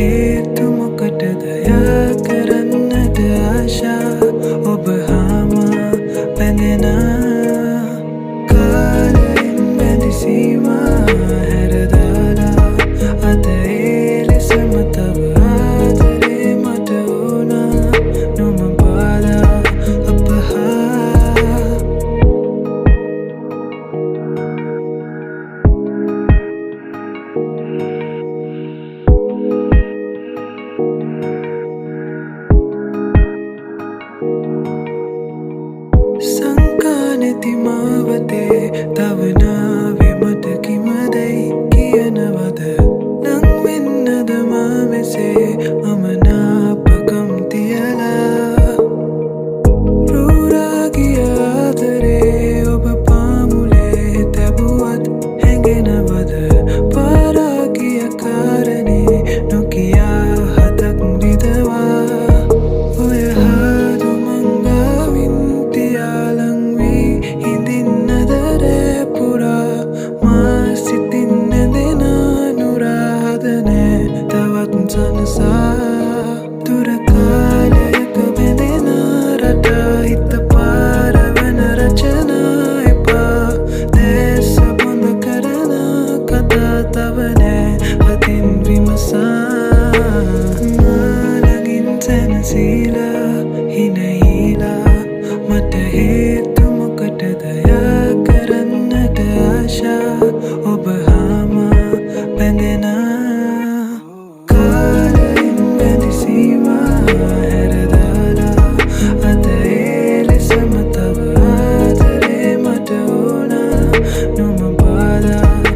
හේතු මොකටද යා කරන්නට ආශා ඔබ හාම පැඳෙනා කාලෙන් බැඳි සීමා හැරදාලා අද ඒ ලෙසම තව ආදරේ මට වුණා නොම බාලා අප හා සංකානෙති මාවතේ තව නාවේ මට කිමදැයි කියනවද නං වෙන්නද මා මෙසේ අමනාපකම් තියලා රූරාගිය ආදරේ ඔබ පාමුලේ තැබුවත් හැඟෙනවද පාරාගිය කාරණේ නොකියා හතක් රිදවා ඔය හාදු මංගාවින් තියාලං වී හිඳින්නද රෑ පුරා මා සිතින් නැදෙනා නුරාහදනෑ තවත් සනසා දුර කාලයක බැඳෙන රටා හිත පාරවන රචනා එපා දැස බොඳ කරන කතා තව නෑ අතින් විමසා මාලගින් සැනසීලා හිනහිලා මට හේතු මොකටද යා කරන්නට ආශා ඔබ හාම පැඳෙනා කාලෙන් බැඳි සීමා හැරදාලා අද ඒ ලෙසම තව ආදරේ මට වුණා නොම බාලා